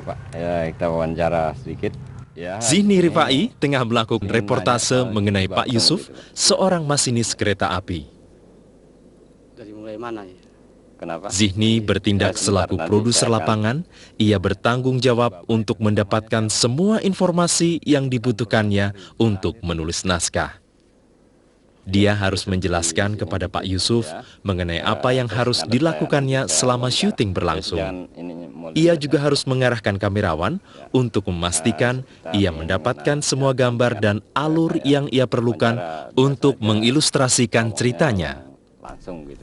Pak. Ya, kita wawancara sedikit. Ya, Zihni Rifai tengah melakukan ingin reportase nanya soal mengenai Pak Batam Yusuf, gitu, Pak. seorang masinis kereta api. Dari mulai mana ya? Kenapa? Zihni bertindak Ya, sebentar, selaku nanti produser saya akan- lapangan. Ia bertanggung jawab untuk mendapatkan semua informasi yang dibutuhkannya untuk menulis naskah. Dia harus menjelaskan kepada Pak Yusuf mengenai apa yang harus dilakukannya selama syuting berlangsung. Ia juga harus mengarahkan kamerawan untuk memastikan ia mendapatkan semua gambar dan alur yang ia perlukan untuk mengilustrasikan ceritanya.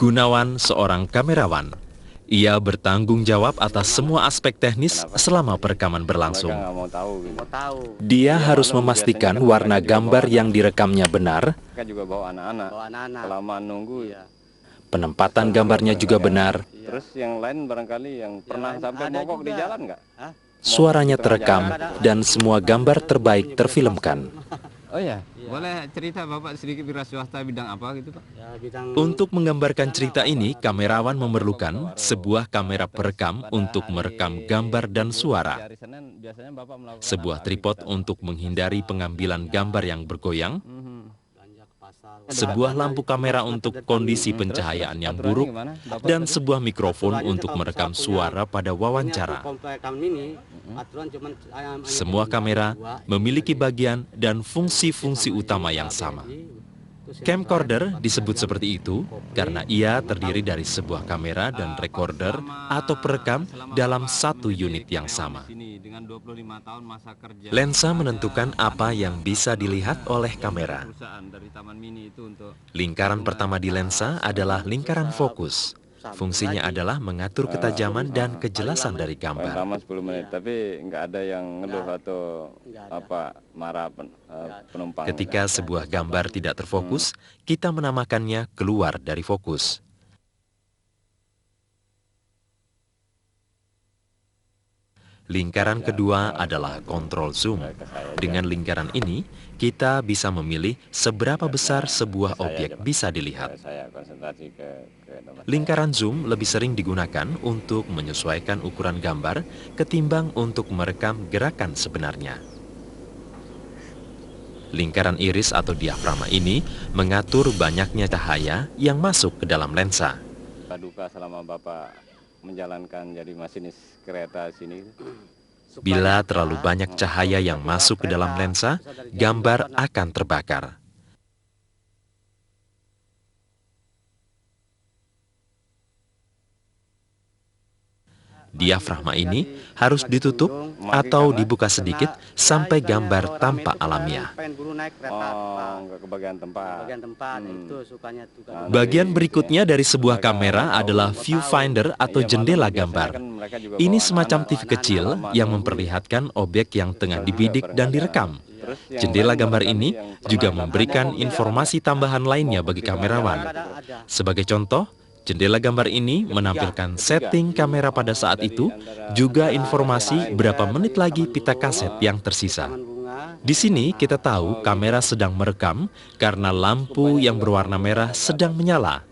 Gunawan seorang kamerawan. Ia bertanggung jawab atas semua aspek teknis selama perekaman berlangsung. Mau tahu. Dia harus memastikan warna gambar yang direkamnya benar, Mereka juga bawa anak-anak. Bawa anak-anak. Selama nunggu Iya. penempatan gambarnya juga benar, Terus yang lain barangkali yang pernah lain sampai ada mogok di juga. jalan nggak? Hah? suaranya terekam, dan semua gambar terbaik terfilmkan. Oh ya. Boleh cerita Bapak sedikit wira swasta bidang apa gitu Pak? Ya, bidang Untuk menggambarkan cerita ini, kamerawan memerlukan sebuah kamera perekam untuk merekam gambar dan suara, Hari Senin biasanya Bapak melakukan sebuah tripod untuk menghindari pengambilan gambar yang bergoyang, belanja ke pasar. sebuah lampu kamera untuk kondisi pencahayaan yang buruk, dan sebuah mikrofon untuk merekam suara pada wawancara. Komplek kami ini aturan cuman hanya Semua kamera memiliki bagian dan fungsi-fungsi utama yang sama. Camcorder disebut seperti itu karena ia terdiri dari sebuah kamera dan recorder atau perekam dalam satu unit yang sama. Dengan 25 tahun masa kerja. Lensa menentukan apa yang bisa dilihat oleh kamera. Perusahaan dari Taman Mini itu untuk Lingkaran pertama di lensa adalah lingkaran fokus. Fungsinya adalah mengatur ketajaman dan kejelasan dari paling gambar. lama 10 menit, tapi nggak ada yang ngeluh atau apa marah penumpang. Ketika sebuah gambar tidak terfokus, kita menamakannya keluar dari fokus. Lingkaran kedua adalah kontrol zoom. Dengan lingkaran ini, kita bisa memilih seberapa besar sebuah objek bisa dilihat. Saya konsentrasi ke nomor. Lingkaran zoom lebih sering digunakan untuk menyesuaikan ukuran gambar ketimbang untuk merekam gerakan sebenarnya. Lingkaran iris atau diafragma ini mengatur banyaknya cahaya yang masuk ke dalam lensa. Duka selama Bapak menjalankan jadi masinis kereta sini. Bila terlalu banyak cahaya yang masuk ke dalam lensa, gambar akan terbakar. Diafragma ini harus ditutup atau dibuka sedikit sampai gambar tampak alamiah. Pengen buru naik kereta Oh, nggak ke bagian tempat. bagian tempat itu sukanya juga. Bagian berikutnya dari sebuah kamera adalah viewfinder atau jendela gambar. Ini semacam TV kecil yang memperlihatkan objek yang tengah dibidik dan direkam. Jendela gambar ini juga memberikan informasi tambahan lainnya bagi kamerawan. Sebagai contoh, jendela gambar ini menampilkan setting kamera pada saat itu, juga informasi berapa menit lagi pita kaset yang tersisa. Di sini kita tahu kamera sedang merekam karena lampu yang berwarna merah sedang menyala.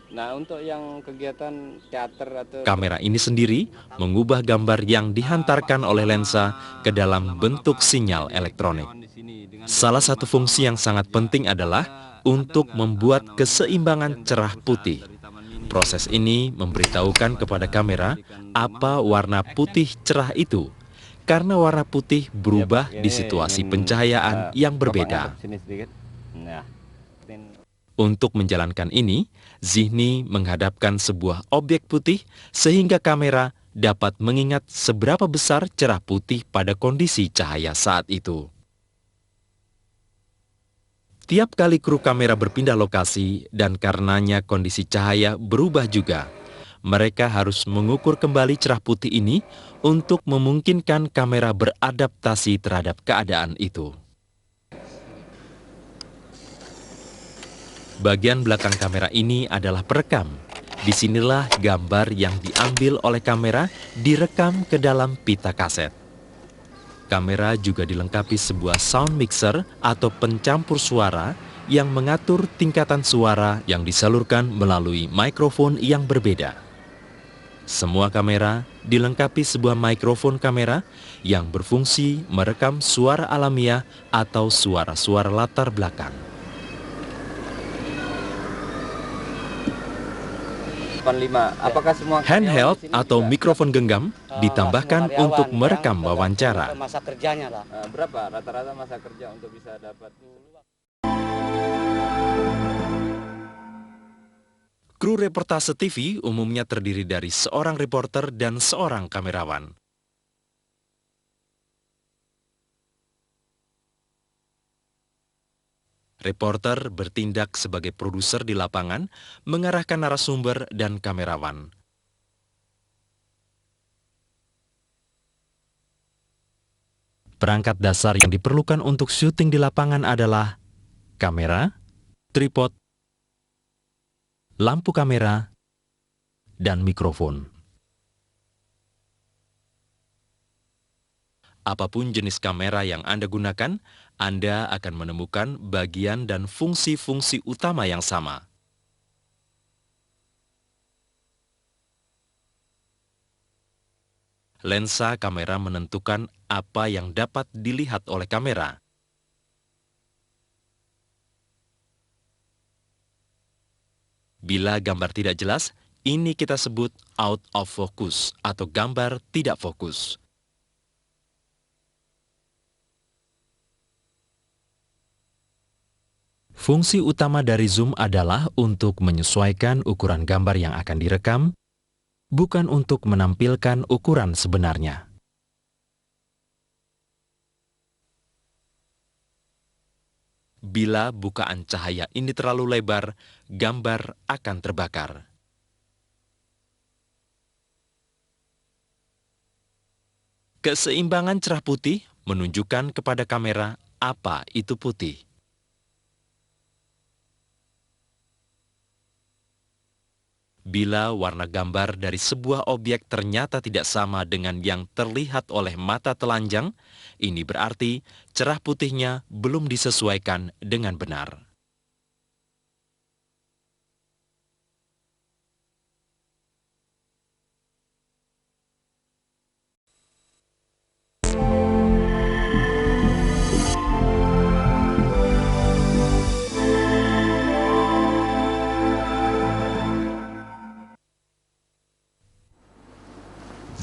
Nah, untuk yang kegiatan teater atau Kamera ini sendiri mengubah gambar yang dihantarkan oleh lensa ke dalam bentuk sinyal elektronik. Salah satu fungsi yang sangat penting adalah untuk membuat keseimbangan cerah putih. Proses ini memberitahukan kepada kamera apa warna putih cerah itu, karena warna putih berubah di situasi pencahayaan yang berbeda. Sini sedikit. Nah, Untuk menjalankan ini, Zihni menghadapkan sebuah objek putih sehingga kamera dapat mengingat seberapa besar cerah putih pada kondisi cahaya saat itu. Tiap kali kru kamera berpindah lokasi dan karenanya kondisi cahaya berubah juga, mereka harus mengukur kembali cerah putih ini untuk memungkinkan kamera beradaptasi terhadap keadaan itu. Bagian belakang kamera ini adalah perekam. Disinilah gambar yang diambil oleh kamera direkam ke dalam pita kaset. Kamera juga dilengkapi sebuah sound mixer atau pencampur suara yang mengatur tingkatan suara yang disalurkan melalui mikrofon yang berbeda. Semua kamera dilengkapi sebuah mikrofon kamera yang berfungsi merekam suara alamiah atau suara-suara latar belakang. 85. Apakah semua Handheld karyawan di sini atau juga- mikrofon genggam ditambahkan semua karyawan untuk yang merekam untuk wawancara. masa kerjanya lah. Berapa rata-rata masa kerja untuk bisa dapat? Kru reportase TV umumnya terdiri dari seorang reporter dan seorang kamerawan. Reporter bertindak sebagai produser di lapangan, mengarahkan narasumber dan kamerawan. Perangkat dasar yang diperlukan untuk syuting di lapangan adalah kamera, tripod, lampu kamera, dan mikrofon. Apapun jenis kamera yang Anda gunakan, Anda akan menemukan bagian dan fungsi-fungsi utama yang sama. Lensa kamera menentukan apa yang dapat dilihat oleh kamera. Bila gambar tidak jelas, ini kita sebut out of focus atau gambar tidak fokus. Fungsi utama dari zoom adalah untuk menyesuaikan ukuran gambar yang akan direkam, bukan untuk menampilkan ukuran sebenarnya. Bila bukaan cahaya ini terlalu lebar, gambar akan terbakar. Keseimbangan cerah putih menunjukkan kepada kamera apa itu putih. Bila warna gambar dari sebuah objek ternyata tidak sama dengan yang terlihat oleh mata telanjang, ini berarti cerah putihnya belum disesuaikan dengan benar.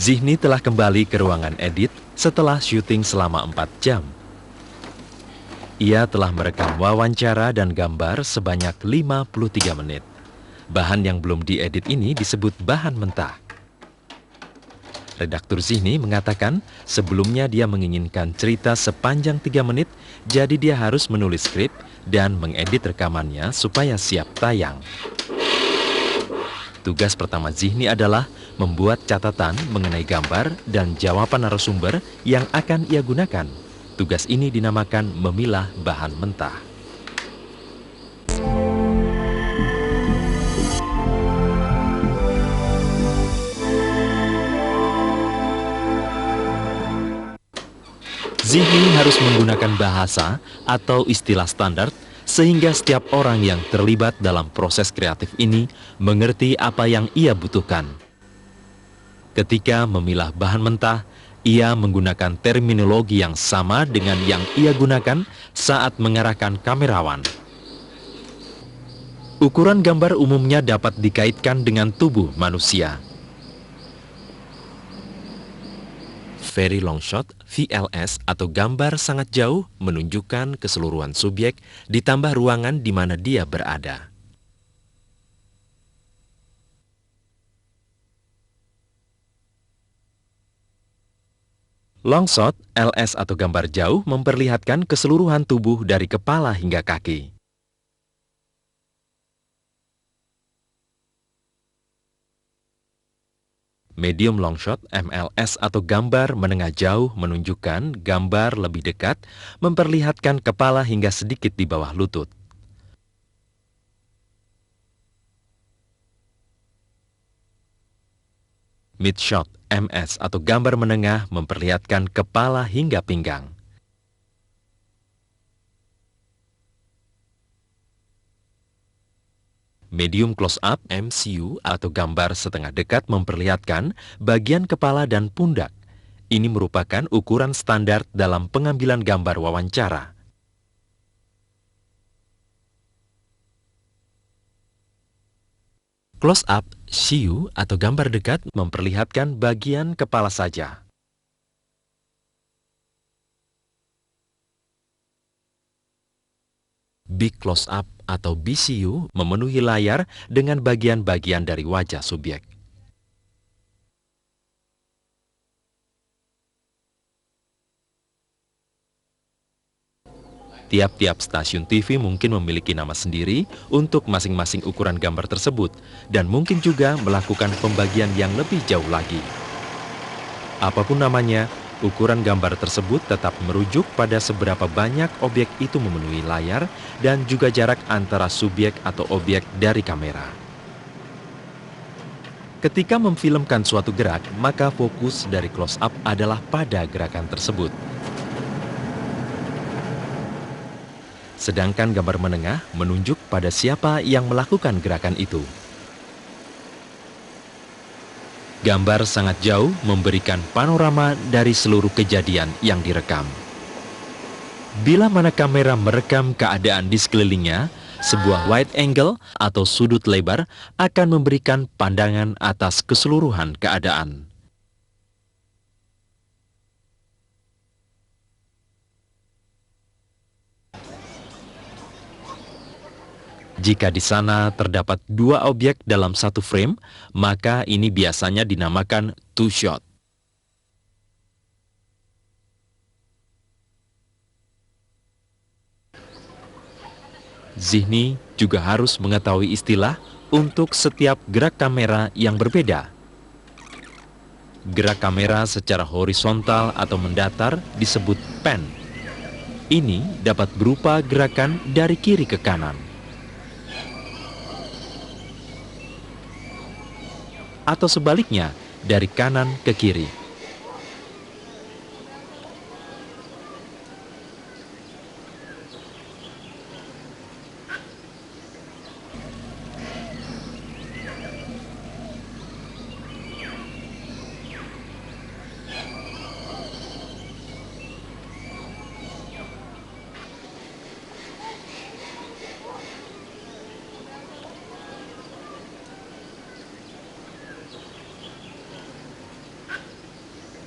Zihni telah kembali ke ruangan edit setelah syuting selama 4 jam. Ia telah merekam wawancara dan gambar sebanyak 53 menit. Bahan yang belum diedit ini disebut bahan mentah. Redaktur Zihni mengatakan sebelumnya dia menginginkan cerita sepanjang 3 menit, jadi dia harus menulis skrip dan mengedit rekamannya supaya siap tayang. Tugas pertama Zihni adalah membuat catatan mengenai gambar dan jawaban narasumber yang akan ia gunakan. Tugas ini dinamakan memilah bahan mentah. Zihni harus menggunakan bahasa atau istilah standar sehingga setiap orang yang terlibat dalam proses kreatif ini mengerti apa yang ia butuhkan. Ketika memilah bahan mentah, ia menggunakan terminologi yang sama dengan yang ia gunakan saat mengarahkan kamerawan. Ukuran gambar umumnya dapat dikaitkan dengan tubuh manusia. Very long shot, VLS atau gambar sangat jauh menunjukkan keseluruhan subjek ditambah ruangan di mana dia berada. Long shot, LS atau gambar jauh memperlihatkan keseluruhan tubuh dari kepala hingga kaki. Medium long shot, MLS atau gambar menengah jauh menunjukkan gambar lebih dekat, memperlihatkan kepala hingga sedikit di bawah lutut. Mid shot, MS atau gambar menengah memperlihatkan kepala hingga pinggang. Medium close-up (MCU) atau gambar setengah dekat memperlihatkan bagian kepala dan pundak. Ini merupakan ukuran standar dalam pengambilan gambar wawancara. Close-up (CU) atau gambar dekat memperlihatkan bagian kepala saja. Big close-up atau BCU memenuhi layar dengan bagian-bagian dari wajah subjek. Tiap-tiap stasiun TV mungkin memiliki nama sendiri untuk masing-masing ukuran gambar tersebut dan mungkin juga melakukan pembagian yang lebih jauh lagi. Apapun namanya, ukuran gambar tersebut tetap merujuk pada seberapa banyak objek itu memenuhi layar dan juga jarak antara subjek atau objek dari kamera. Ketika memfilmkan suatu gerak, maka fokus dari close-up adalah pada gerakan tersebut. Sedangkan gambar menengah menunjuk pada siapa yang melakukan gerakan itu. Gambar sangat jauh memberikan panorama dari seluruh kejadian yang direkam. Bila mana kamera merekam keadaan di sekelilingnya, sebuah wide angle atau sudut lebar akan memberikan pandangan atas keseluruhan keadaan. Jika di sana terdapat dua objek dalam satu frame, maka ini biasanya dinamakan two shot. Zihni juga harus mengetahui istilah untuk setiap gerak kamera yang berbeda. Gerak kamera secara horizontal atau mendatar disebut pan. Ini dapat berupa gerakan dari kiri ke kanan. Atau sebaliknya, dari kanan ke kiri.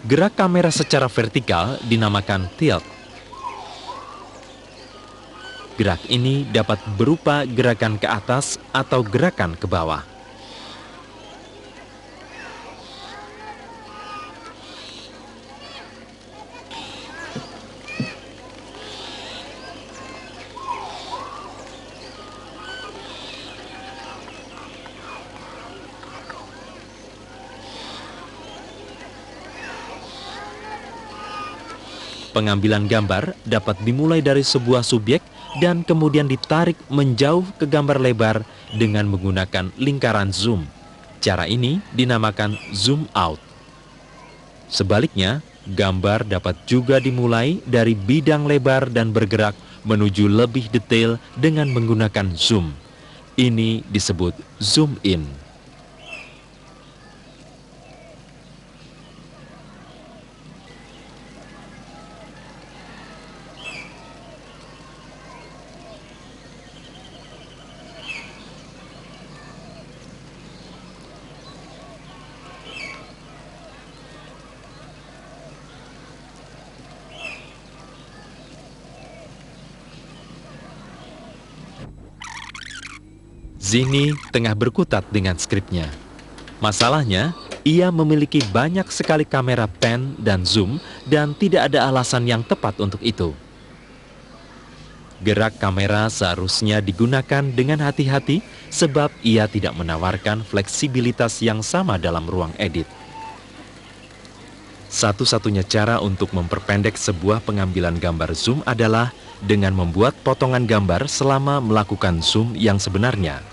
Gerak kamera secara vertikal dinamakan tilt. Gerak ini dapat berupa gerakan ke atas atau gerakan ke bawah. Pengambilan gambar dapat dimulai dari sebuah subjek dan kemudian ditarik menjauh ke gambar lebar dengan menggunakan lingkaran zoom. Cara ini dinamakan zoom out. Sebaliknya, gambar dapat juga dimulai dari bidang lebar dan bergerak menuju lebih detail dengan menggunakan zoom. Ini disebut zoom in. Zihni tengah berkutat dengan skripnya. Masalahnya, ia memiliki banyak sekali kamera pan dan zoom dan tidak ada alasan yang tepat untuk itu. Gerak kamera seharusnya digunakan dengan hati-hati sebab ia tidak menawarkan fleksibilitas yang sama dalam ruang edit. Satu-satunya cara untuk memperpendek sebuah pengambilan gambar zoom adalah dengan membuat potongan gambar selama melakukan zoom yang sebenarnya.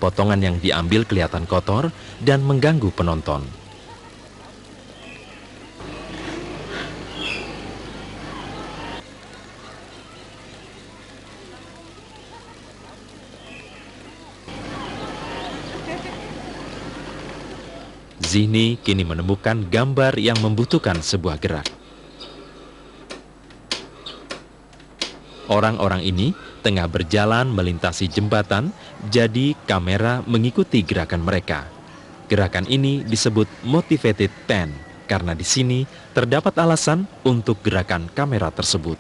Potongan yang diambil kelihatan kotor dan mengganggu penonton. Zihni kini menemukan gambar yang membutuhkan sebuah gerak. Orang-orang ini tengah berjalan melintasi jembatan, jadi kamera mengikuti gerakan mereka. Gerakan ini disebut motivated pan, karena di sini terdapat alasan untuk gerakan kamera tersebut.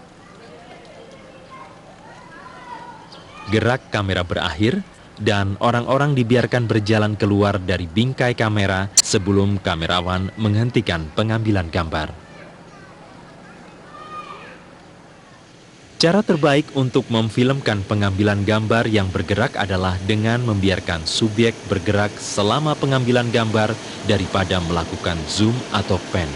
Gerak kamera berakhir, dan orang-orang dibiarkan berjalan keluar dari bingkai kamera sebelum kamerawan menghentikan pengambilan gambar. Cara terbaik untuk memfilmkan pengambilan gambar yang bergerak adalah dengan membiarkan subjek bergerak selama pengambilan gambar daripada melakukan zoom atau pan.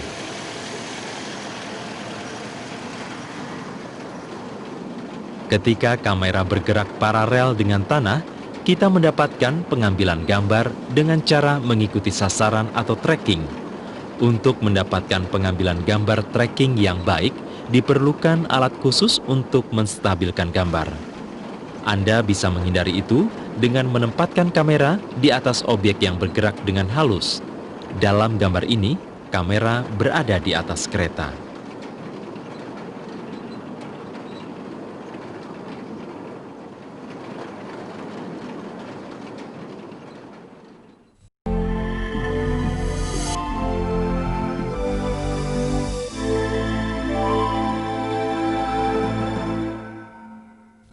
Ketika kamera bergerak paralel dengan tanah, kita mendapatkan pengambilan gambar dengan cara mengikuti sasaran atau tracking. Untuk mendapatkan pengambilan gambar tracking yang baik, diperlukan alat khusus untuk menstabilkan gambar. Anda bisa menghindari itu dengan menempatkan kamera di atas objek yang bergerak dengan halus. Dalam gambar ini, kamera berada di atas kereta.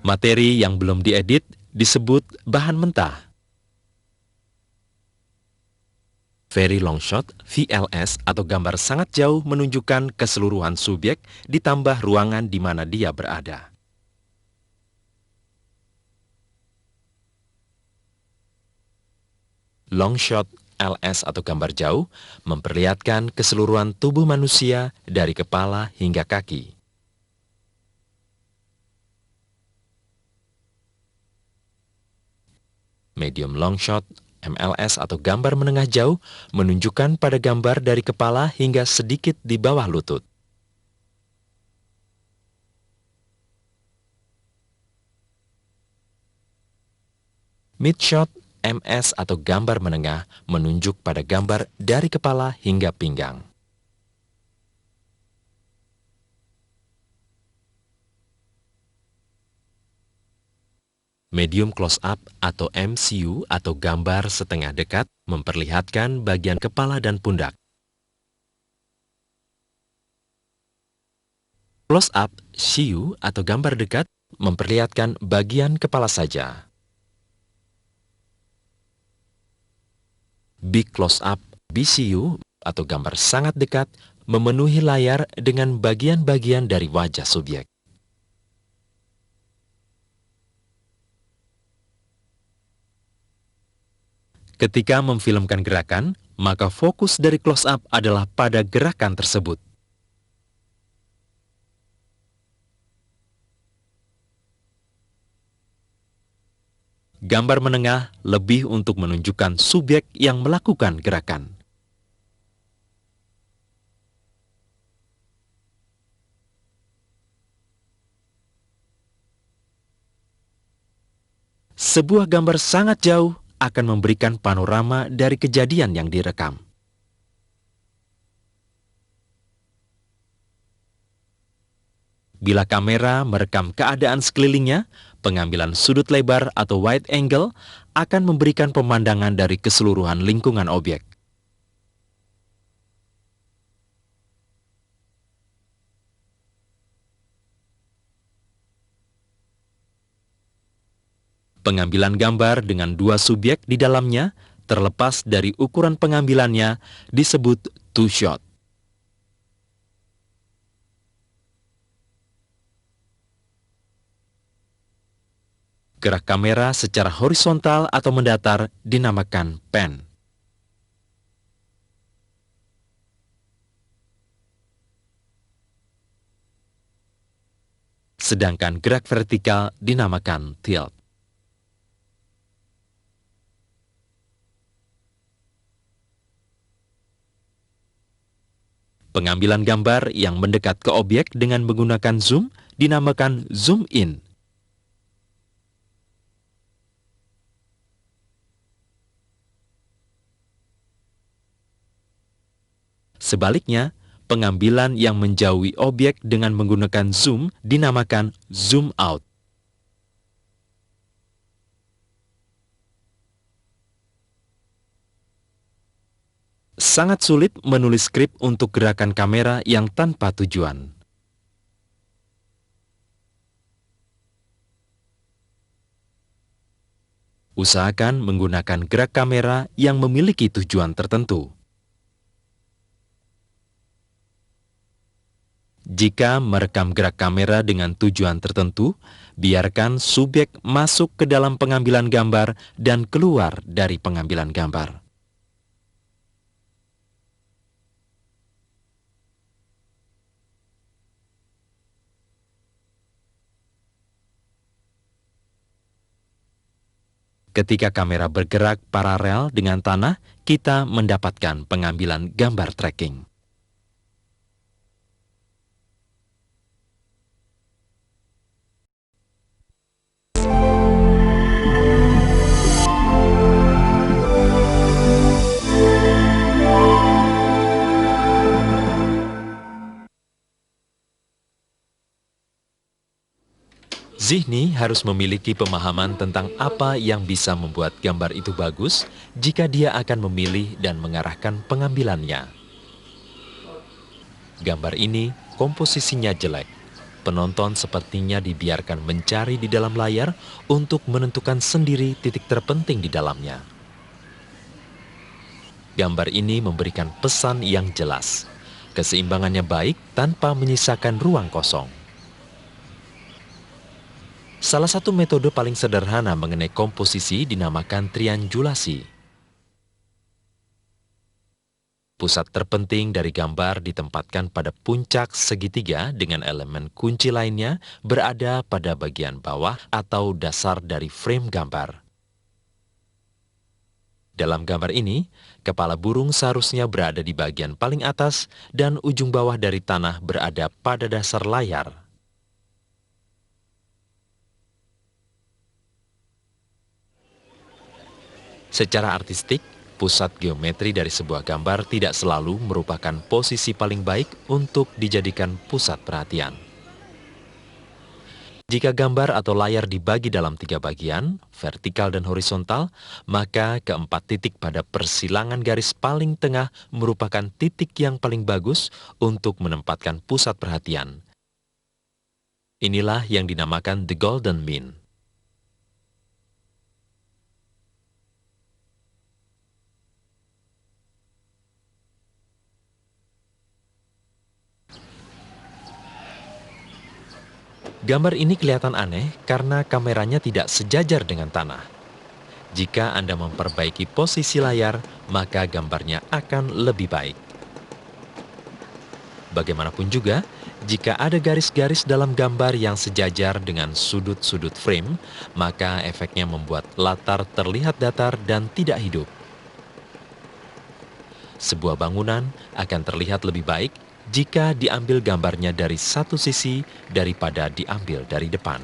Materi yang belum diedit disebut bahan mentah. Very long shot, VLS atau gambar sangat jauh menunjukkan keseluruhan subjek ditambah ruangan di mana dia berada. Long shot, LS atau gambar jauh memperlihatkan keseluruhan tubuh manusia dari kepala hingga kaki. Medium long shot, MLS atau gambar menengah jauh menunjukkan pada gambar dari kepala hingga sedikit di bawah lutut. Mid shot, MS atau gambar menengah menunjuk pada gambar dari kepala hingga pinggang. Medium close-up atau MCU atau gambar setengah dekat memperlihatkan bagian kepala dan pundak. Close-up CU atau gambar dekat memperlihatkan bagian kepala saja. Big close-up BCU atau gambar sangat dekat memenuhi layar dengan bagian-bagian dari wajah subjek. Ketika memfilmkan gerakan, maka fokus dari close-up adalah pada gerakan tersebut. Gambar menengah lebih untuk menunjukkan subjek yang melakukan gerakan. Sebuah gambar sangat jauh akan memberikan panorama dari kejadian yang direkam. Bila kamera merekam keadaan sekelilingnya, pengambilan sudut lebar atau wide angle akan memberikan pemandangan dari keseluruhan lingkungan objek. Pengambilan gambar dengan dua subjek di dalamnya, terlepas dari ukuran pengambilannya, disebut two shot. Gerak kamera secara horizontal atau mendatar dinamakan pan. Sedangkan gerak vertikal dinamakan tilt. Pengambilan gambar yang mendekat ke objek dengan menggunakan zoom dinamakan zoom in. Sebaliknya, pengambilan yang menjauhi objek dengan menggunakan zoom dinamakan zoom out. Sangat sulit menulis skrip untuk gerakan kamera yang tanpa tujuan. Usahakan menggunakan gerak kamera yang memiliki tujuan tertentu. Jika merekam gerak kamera dengan tujuan tertentu, biarkan subjek masuk ke dalam pengambilan gambar dan keluar dari pengambilan gambar. Ketika kamera bergerak paralel dengan tanah, kita mendapatkan pengambilan gambar tracking. Zihni harus memiliki pemahaman tentang apa yang bisa membuat gambar itu bagus jika dia akan memilih dan mengarahkan pengambilannya. Gambar ini komposisinya jelek. Penonton sepertinya dibiarkan mencari di dalam layar untuk menentukan sendiri titik terpenting di dalamnya. Gambar ini memberikan pesan yang jelas. Keseimbangannya baik tanpa menyisakan ruang kosong. Salah satu metode paling sederhana mengenai komposisi dinamakan triangulasi. Pusat terpenting dari gambar ditempatkan pada puncak segitiga dengan elemen kunci lainnya berada pada bagian bawah atau dasar dari frame gambar. Dalam gambar ini, kepala burung seharusnya berada di bagian paling atas dan ujung bawah dari tanah berada pada dasar layar. Secara artistik, pusat geometri dari sebuah gambar tidak selalu merupakan posisi paling baik untuk dijadikan pusat perhatian. Jika gambar atau layar dibagi dalam 3 bagian, vertikal dan horizontal, maka keempat titik pada persilangan garis paling tengah merupakan titik yang paling bagus untuk menempatkan pusat perhatian. Inilah yang dinamakan the golden mean. Gambar ini kelihatan aneh karena kameranya tidak sejajar dengan tanah. Jika Anda memperbaiki posisi layar, maka gambarnya akan lebih baik. Bagaimanapun juga, jika ada garis-garis dalam gambar yang sejajar dengan sudut-sudut frame, maka efeknya membuat latar terlihat datar dan tidak hidup. Sebuah bangunan akan terlihat lebih baik jika diambil gambarnya dari satu sisi daripada diambil dari depan.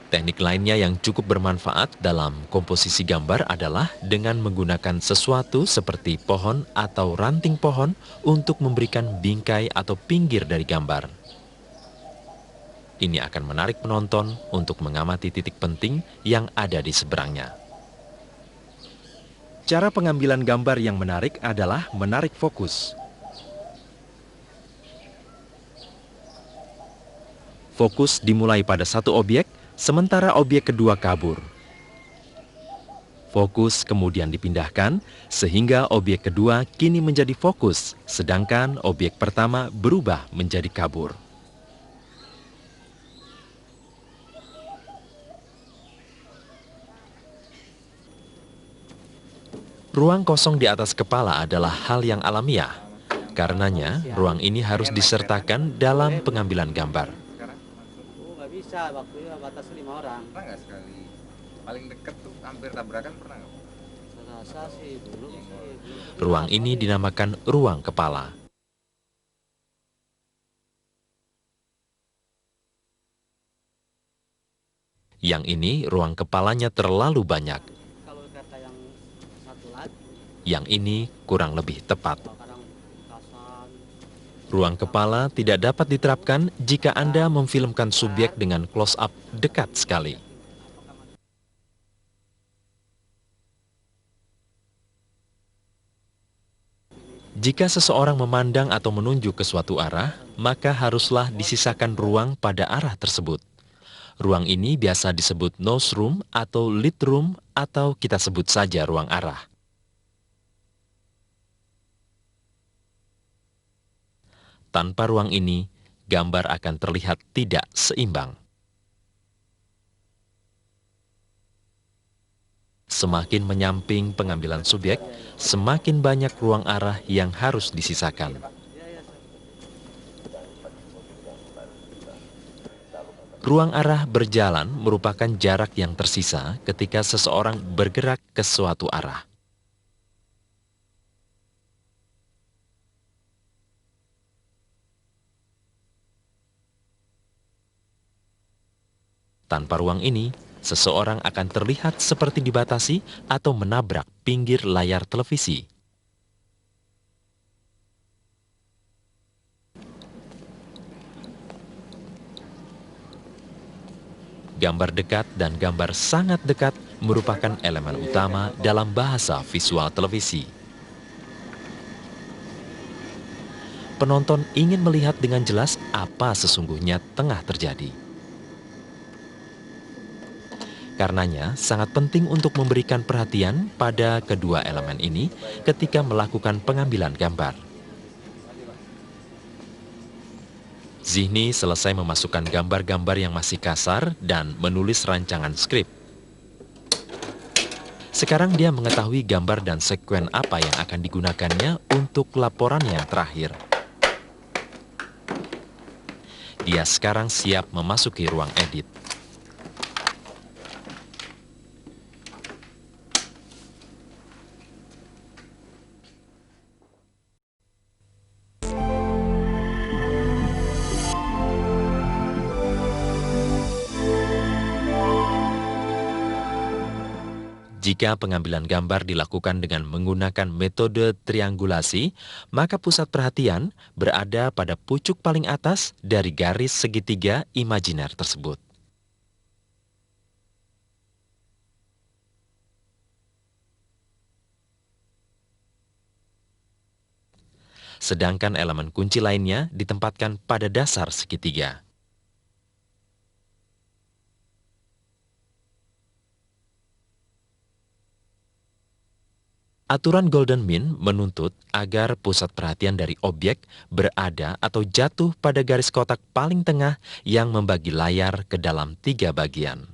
Teknik lainnya yang cukup bermanfaat dalam komposisi gambar adalah dengan menggunakan sesuatu seperti pohon atau ranting pohon untuk memberikan bingkai atau pinggir dari gambar. Ini akan menarik penonton untuk mengamati titik penting yang ada di seberangnya. Cara pengambilan gambar yang menarik adalah menarik fokus. Fokus dimulai pada satu objek, sementara objek kedua kabur. Fokus kemudian dipindahkan, sehingga objek kedua kini menjadi fokus, sedangkan objek pertama berubah menjadi kabur. Ruang kosong di atas kepala adalah hal yang alamiah. Karenanya, ruang ini harus disertakan dalam pengambilan gambar. Nggak bisa, waktunya batas 5 orang. Pernah nggak sekali? Paling dekat tuh hampir tabrakan pernah nggak? Rasa sih belum sih. Ruang ini dinamakan ruang kepala. Yang ini ruang kepalanya terlalu banyak. Kalau kata yang satu lagi, Yang ini kurang lebih tepat. kadang kasan. Ruang kepala tidak dapat diterapkan jika Anda memfilmkan subjek dengan close-up dekat sekali. Jika seseorang memandang atau menunjuk ke suatu arah, maka haruslah disisakan ruang pada arah tersebut. Ruang ini biasa disebut nose room atau lead room atau kita sebut saja ruang arah. Tanpa ruang ini, gambar akan terlihat tidak seimbang. Semakin menyamping pengambilan subjek, semakin banyak ruang arah yang harus disisakan. Ruang arah berjalan merupakan jarak yang tersisa ketika seseorang bergerak ke suatu arah. Tanpa ruang ini, seseorang akan terlihat seperti dibatasi atau menabrak pinggir layar televisi. Gambar dekat dan gambar sangat dekat merupakan elemen utama dalam bahasa visual televisi. Penonton ingin melihat dengan jelas apa sesungguhnya tengah terjadi. Karenanya, sangat penting untuk memberikan perhatian pada kedua elemen ini ketika melakukan pengambilan gambar. Zihni selesai memasukkan gambar-gambar yang masih kasar dan menulis rancangan skrip. Sekarang dia mengetahui gambar dan sekuen apa yang akan digunakannya untuk laporan yang terakhir. Dia sekarang siap memasuki ruang edit. Jika pengambilan gambar dilakukan dengan menggunakan metode triangulasi, maka pusat perhatian berada pada pucuk paling atas dari garis segitiga imajiner tersebut. Sedangkan elemen kunci lainnya ditempatkan pada dasar segitiga. Aturan Golden Mean menuntut agar pusat perhatian dari objek berada atau jatuh pada garis kotak paling tengah yang membagi layar ke dalam 3 bagian.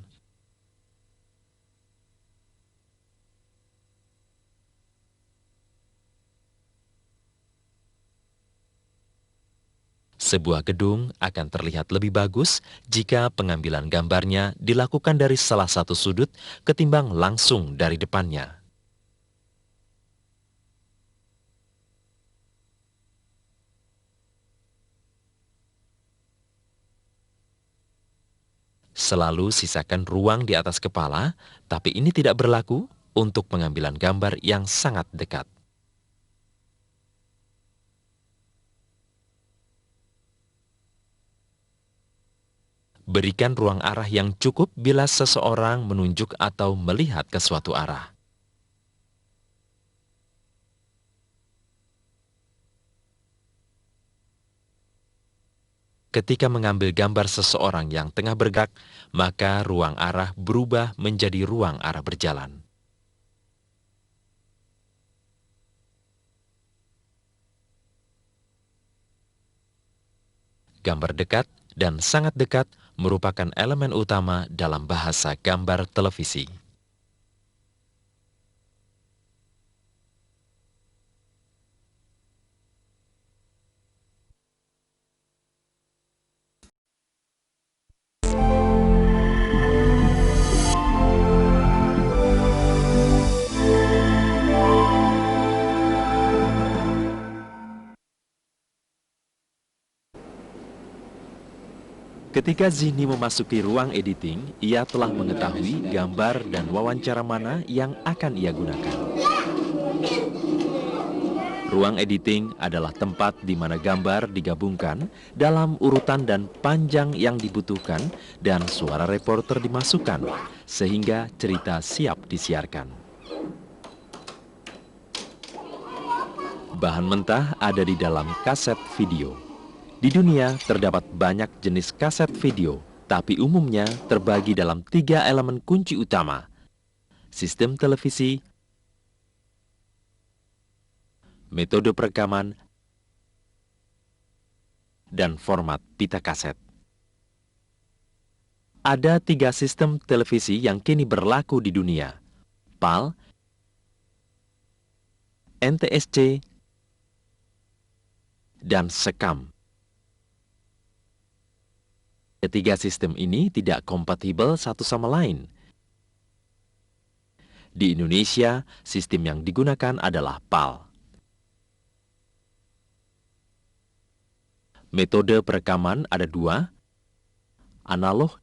Sebuah gedung akan terlihat lebih bagus jika pengambilan gambarnya dilakukan dari salah satu sudut ketimbang langsung dari depannya. Selalu sisakan ruang di atas kepala, tapi ini tidak berlaku untuk pengambilan gambar yang sangat dekat. Berikan ruang arah yang cukup bila seseorang menunjuk atau melihat ke suatu arah. Ketika mengambil gambar seseorang yang tengah bergerak, maka ruang arah berubah menjadi ruang arah berjalan. Gambar dekat dan sangat dekat merupakan elemen utama dalam bahasa gambar televisi. Ketika Zihni memasuki ruang editing, ia telah mengetahui gambar dan wawancara mana yang akan ia gunakan. Ruang editing adalah tempat di mana gambar digabungkan dalam urutan dan panjang yang dibutuhkan dan suara reporter dimasukkan sehingga cerita siap disiarkan. Bahan mentah ada di dalam kaset video. Di dunia terdapat banyak jenis kaset video, tapi umumnya terbagi dalam 3 elemen kunci utama: sistem televisi, metode perekaman, dan format pita kaset. Ada 3 sistem televisi yang kini berlaku di dunia: PAL, NTSC, dan SECAM. Ketiga sistem ini tidak kompatibel satu sama lain. Di Indonesia, sistem yang digunakan adalah PAL. Metode perekaman ada 2, analog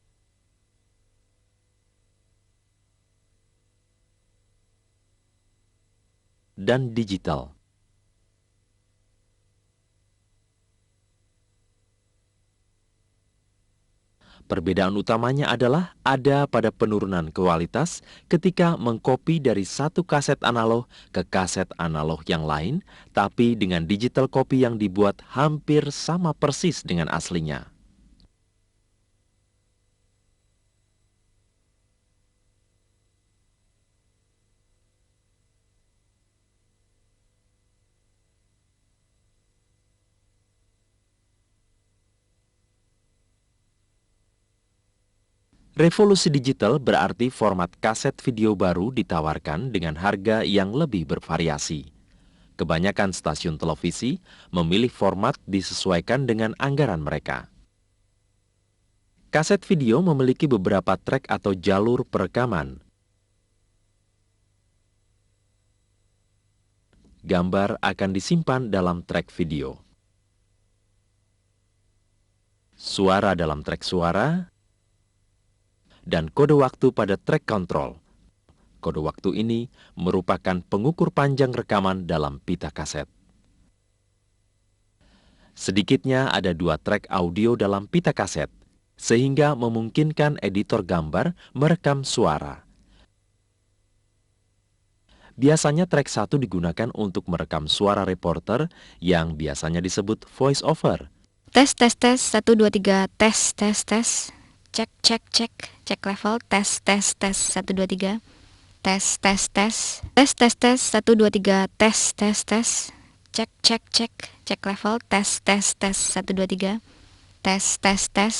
dan digital. Perbedaan utamanya adalah ada pada penurunan kualitas ketika mengkopi dari satu kaset analog ke kaset analog yang lain, tapi dengan digital copy yang dibuat hampir sama persis dengan aslinya. Revolusi digital berarti format kaset video baru ditawarkan dengan harga yang lebih bervariasi. Kebanyakan stasiun televisi memilih format disesuaikan dengan anggaran mereka. Kaset video memiliki beberapa track atau jalur perekaman. Gambar akan disimpan dalam track video. Suara dalam track suara, dan kode waktu pada track control. Kode waktu ini merupakan pengukur panjang rekaman dalam pita kaset. Sedikitnya ada 2 track audio dalam pita kaset, sehingga memungkinkan editor gambar merekam suara. Biasanya track 1 digunakan untuk merekam suara reporter yang biasanya disebut voice over. Tes, 1, 2, 3, tes. Cek level, tes 1, 2, 3, tes 1, 2, 3, tes cek level, tes 1, 2, 3, tes.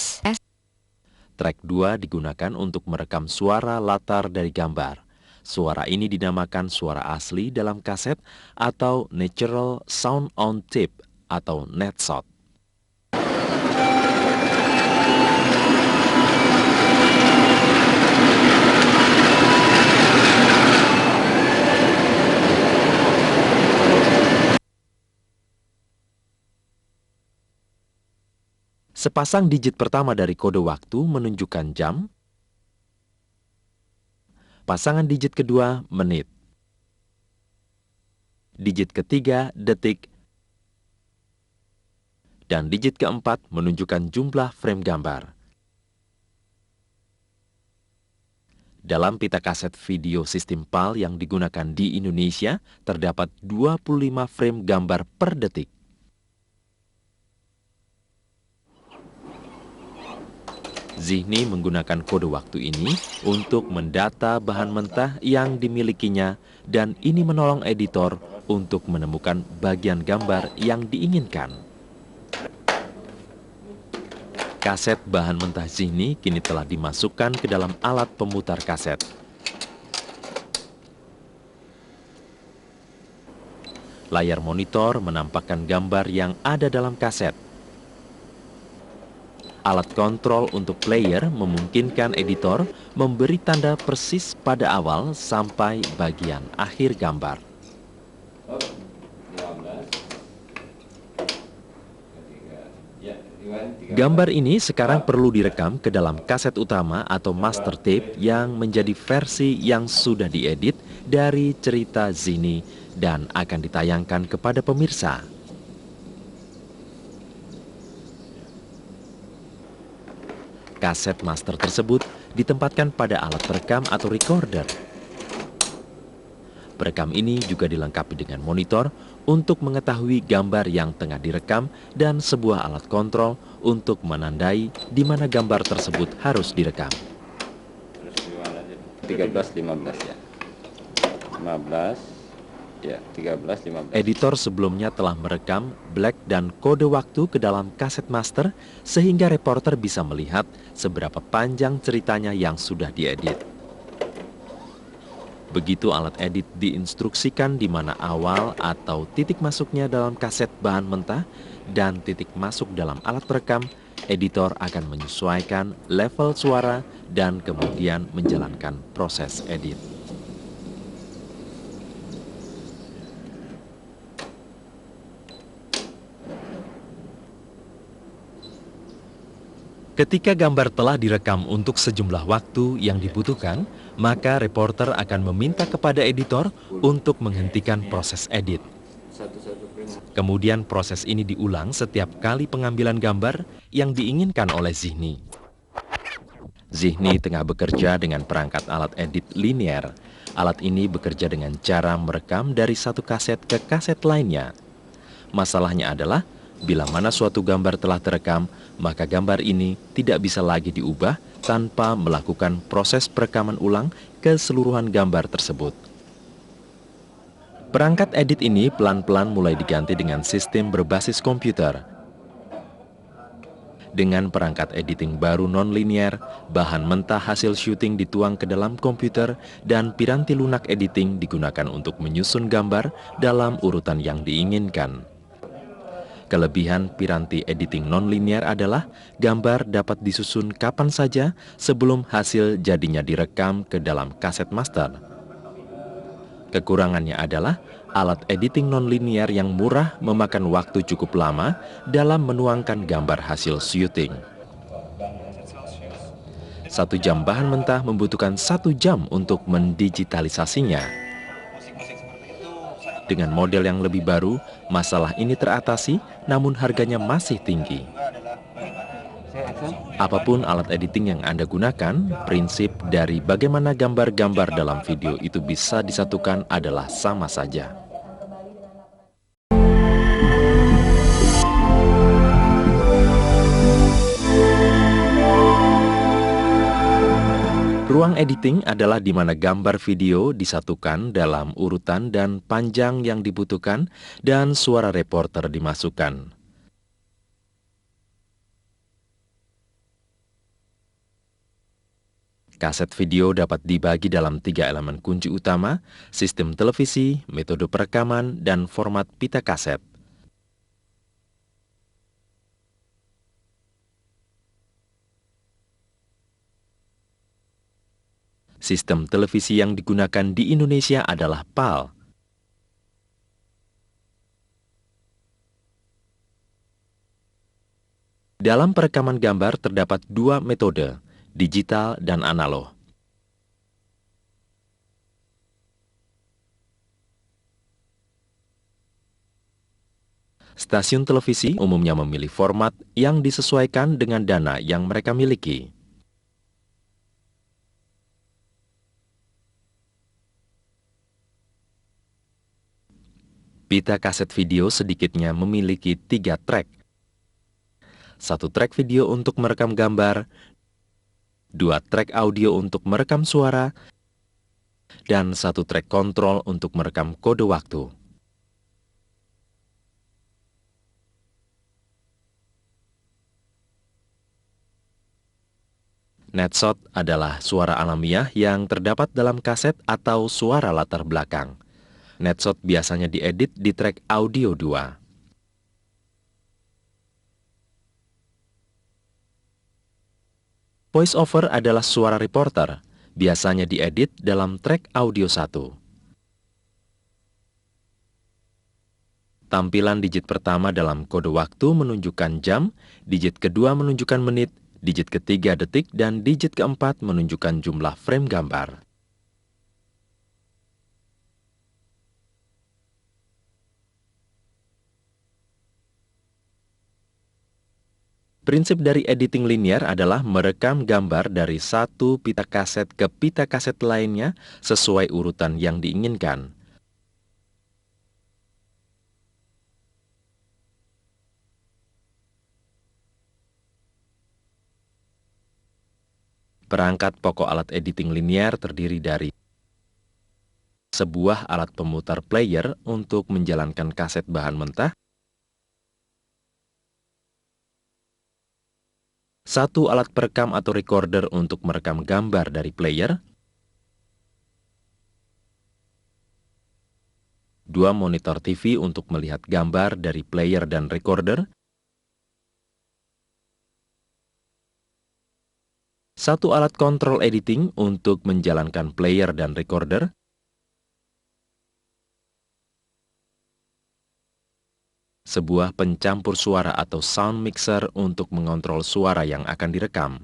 Track 2 digunakan untuk merekam suara latar dari gambar. Suara ini dinamakan suara asli dalam kaset atau natural sound on tape atau netshot. Sepasang digit pertama dari kode waktu menunjukkan jam, pasangan digit kedua menit, digit ketiga detik, dan digit keempat menunjukkan jumlah frame gambar. Dalam pita kaset video sistem PAL yang digunakan di Indonesia, terdapat 25 frame gambar per detik. Zihni menggunakan kode waktu ini untuk mendata bahan mentah yang dimilikinya, dan ini menolong editor untuk menemukan bagian gambar yang diinginkan. Kaset bahan mentah Zihni kini telah dimasukkan ke dalam alat pemutar kaset. Layar monitor menampakkan gambar yang ada dalam kaset. Alat kontrol untuk player memungkinkan editor memberi tanda persis pada awal sampai bagian akhir gambar. Gambar ini sekarang perlu direkam ke dalam kaset utama atau master tape yang menjadi versi yang sudah diedit dari cerita Zihni dan akan ditayangkan kepada pemirsa. Kaset master tersebut ditempatkan pada alat perekam atau recorder. Perekam ini juga dilengkapi dengan monitor untuk mengetahui gambar yang tengah direkam dan sebuah alat kontrol untuk menandai di mana gambar tersebut harus direkam. 13, 15 ya. 15, ya 13, 15. Editor sebelumnya telah merekam black dan kode waktu ke dalam kaset master sehingga reporter bisa melihat seberapa panjang ceritanya yang sudah diedit. Begitu alat edit diinstruksikan di mana awal atau titik masuknya dalam kaset bahan mentah dan titik masuk dalam alat perekam, editor akan menyesuaikan level suara dan kemudian menjalankan proses edit. Ketika gambar telah direkam untuk sejumlah waktu yang dibutuhkan, maka reporter akan meminta kepada editor untuk menghentikan proses edit. Kemudian proses ini diulang setiap kali pengambilan gambar yang diinginkan oleh Zihni. Zihni tengah bekerja dengan perangkat alat edit linear. Alat ini bekerja dengan cara merekam dari satu kaset ke kaset lainnya. Masalahnya adalah, bila mana suatu gambar telah terekam, maka gambar ini tidak bisa lagi diubah tanpa melakukan proses perekaman ulang keseluruhan gambar tersebut. Perangkat edit ini pelan-pelan mulai diganti dengan sistem berbasis komputer. Dengan perangkat editing baru non-linear, bahan mentah hasil syuting dituang ke dalam komputer dan piranti lunak editing digunakan untuk menyusun gambar dalam urutan yang diinginkan. Kelebihan piranti editing non-linear adalah gambar dapat disusun kapan saja sebelum hasil jadinya direkam ke dalam kaset master. Kekurangannya adalah alat editing non-linear yang murah memakan waktu cukup lama dalam menuangkan gambar hasil syuting. 1 jam bahan mentah membutuhkan 1 jam untuk mendigitalisasinya. Dengan model yang lebih baru, masalah ini teratasi, namun harganya masih tinggi. Apapun alat editing yang Anda gunakan, prinsip dari bagaimana gambar-gambar dalam video itu bisa disatukan adalah sama saja. Ruang editing adalah di mana gambar video disatukan dalam urutan dan panjang yang dibutuhkan dan suara reporter dimasukkan. Kaset video dapat dibagi dalam 3 elemen kunci utama, sistem televisi, metode perekaman, dan format pita kaset. Sistem televisi yang digunakan di Indonesia adalah PAL. Dalam perekaman gambar terdapat 2 metode, digital dan analog. Stasiun televisi umumnya memilih format yang disesuaikan dengan dana yang mereka miliki. Pita kaset video sedikitnya memiliki 3 track. 1 track video untuk merekam gambar, 2 track audio untuk merekam suara, dan 1 track kontrol untuk merekam kode waktu. Netshot adalah suara alamiah yang terdapat dalam kaset atau suara latar belakang. Netshot biasanya diedit di track audio 2. Voice over adalah suara reporter, biasanya diedit dalam track audio 1. Tampilan digit pertama dalam kode waktu menunjukkan jam, digit kedua menunjukkan menit, digit ketiga detik, dan digit keempat menunjukkan jumlah frame gambar. Prinsip dari editing linear adalah merekam gambar dari satu pita kaset ke pita kaset lainnya sesuai urutan yang diinginkan. Perangkat pokok alat editing linear terdiri dari sebuah alat pemutar player untuk menjalankan kaset bahan mentah, satu alat perekam atau recorder untuk merekam gambar dari player, dua monitor TV untuk melihat gambar dari player dan recorder, satu alat kontrol editing untuk menjalankan player dan recorder, sebuah pencampur suara atau sound mixer untuk mengontrol suara yang akan direkam.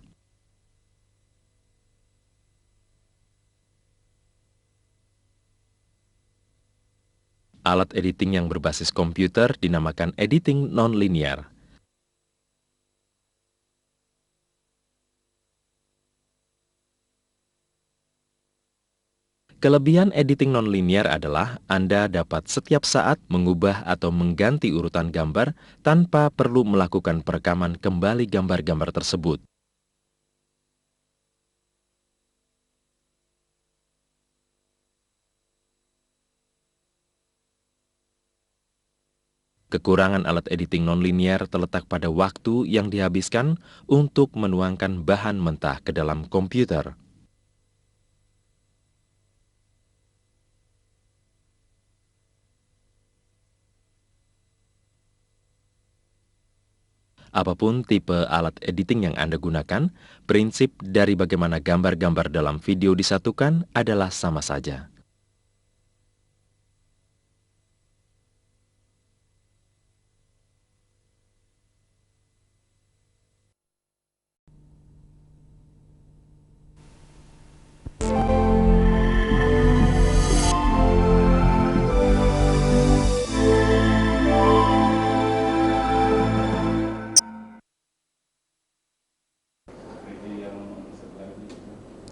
Alat editing yang berbasis komputer dinamakan editing non-linear. Kelebihan editing non-linear adalah Anda dapat setiap saat mengubah atau mengganti urutan gambar tanpa perlu melakukan perekaman kembali gambar-gambar tersebut. Kekurangan alat editing non-linear terletak pada waktu yang dihabiskan untuk menuangkan bahan mentah ke dalam komputer. Apapun tipe alat editing yang Anda gunakan, prinsip dari bagaimana gambar-gambar dalam video disatukan adalah sama saja.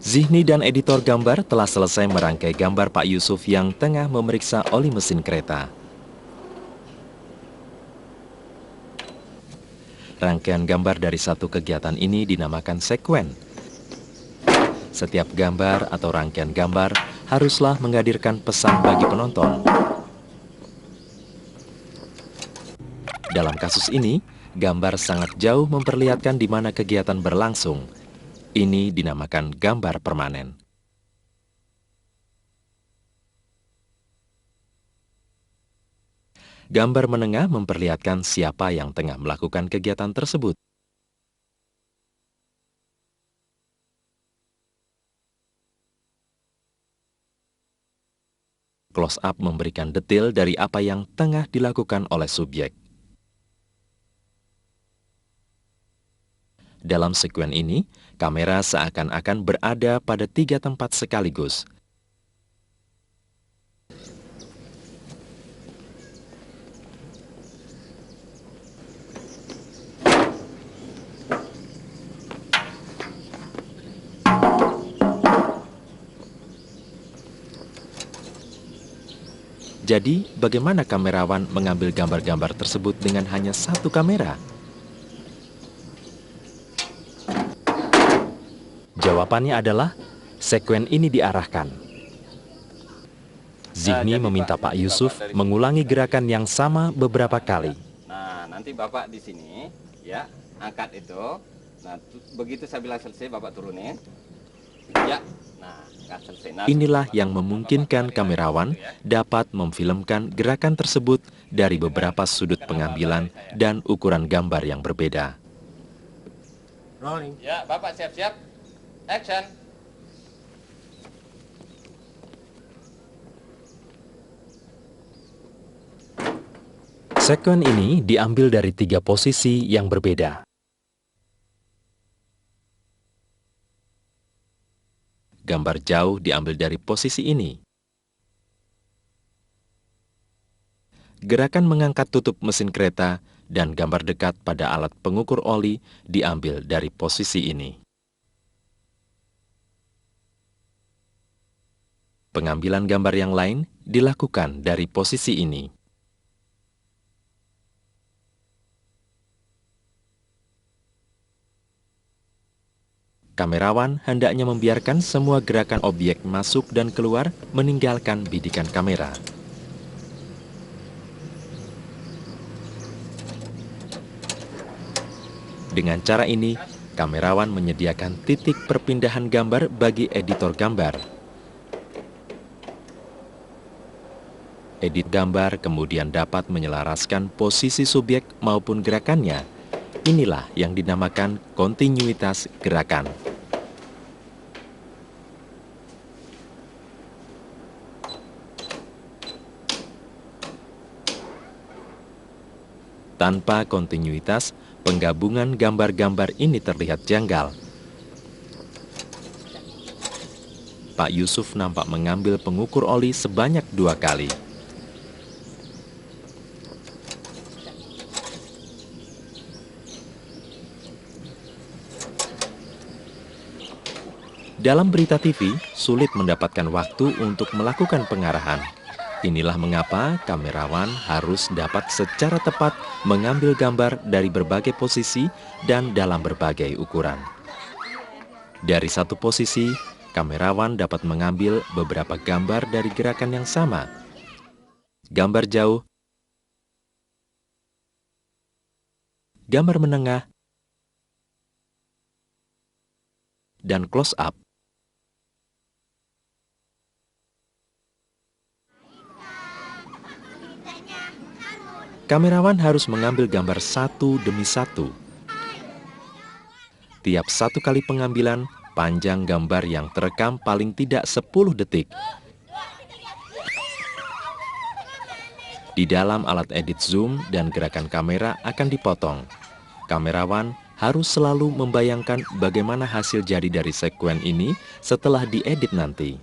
Zihni dan editor gambar telah selesai merangkai gambar Pak Yusuf yang tengah memeriksa oli mesin kereta. Rangkaian gambar dari satu kegiatan ini dinamakan sekuen. Setiap gambar atau rangkaian gambar haruslah menghadirkan pesan bagi penonton. Dalam kasus ini, gambar sangat jauh memperlihatkan di mana kegiatan berlangsung. Ini dinamakan gambar permanen. Gambar menengah memperlihatkan siapa yang tengah melakukan kegiatan tersebut. Close up memberikan detail dari apa yang tengah dilakukan oleh subjek. Dalam sekuen ini, kamera seakan-akan berada pada 3 tempat sekaligus. Jadi, bagaimana kamerawan mengambil gambar-gambar tersebut dengan hanya satu kamera? Jawabannya adalah, sekuen ini diarahkan. Zihni meminta Pak Yusuf mengulangi gerakan yang sama beberapa kali. Nah, nanti Bapak di sini, ya, angkat itu. Nah, begitu saya bilang selesai, Bapak turunin. Ya, nah, selesai. Nah, inilah yang memungkinkan kamerawan dapat memfilmkan gerakan tersebut dari beberapa sudut pengambilan dan ukuran gambar yang berbeda. Rolling. Ya, Bapak siap-siap. Action. Sekuen ini diambil dari 3 posisi yang berbeda. Gambar jauh diambil dari posisi ini. gerakan mengangkat tutup mesin kereta, dan gambar dekat pada alat pengukur oli diambil dari posisi ini. Pengambilan gambar yang lain dilakukan dari posisi ini. Kamerawan hendaknya membiarkan semua gerakan objek masuk dan keluar meninggalkan bidikan kamera. Dengan cara ini, kamerawan menyediakan titik perpindahan gambar bagi editor gambar. Edit gambar kemudian dapat menyelaraskan posisi subjek maupun gerakannya. Inilah yang dinamakan kontinuitas gerakan. Tanpa kontinuitas, penggabungan gambar-gambar ini terlihat janggal. Pak Yusuf nampak mengambil pengukur oli sebanyak 2 kali. Dalam berita TV, sulit mendapatkan waktu untuk melakukan pengarahan. Inilah mengapa kamerawan harus dapat secara tepat mengambil gambar dari berbagai posisi dan dalam berbagai ukuran. Dari satu posisi, kamerawan dapat mengambil beberapa gambar dari gerakan yang sama. Gambar jauh, gambar menengah, dan close up. Kamerawan harus mengambil gambar satu demi satu. Tiap satu kali pengambilan, panjang gambar yang terekam paling tidak 10 detik. Di dalam alat edit zoom dan gerakan kamera akan dipotong. Kamerawan harus selalu membayangkan bagaimana hasil jadi dari sekuen ini setelah diedit nanti.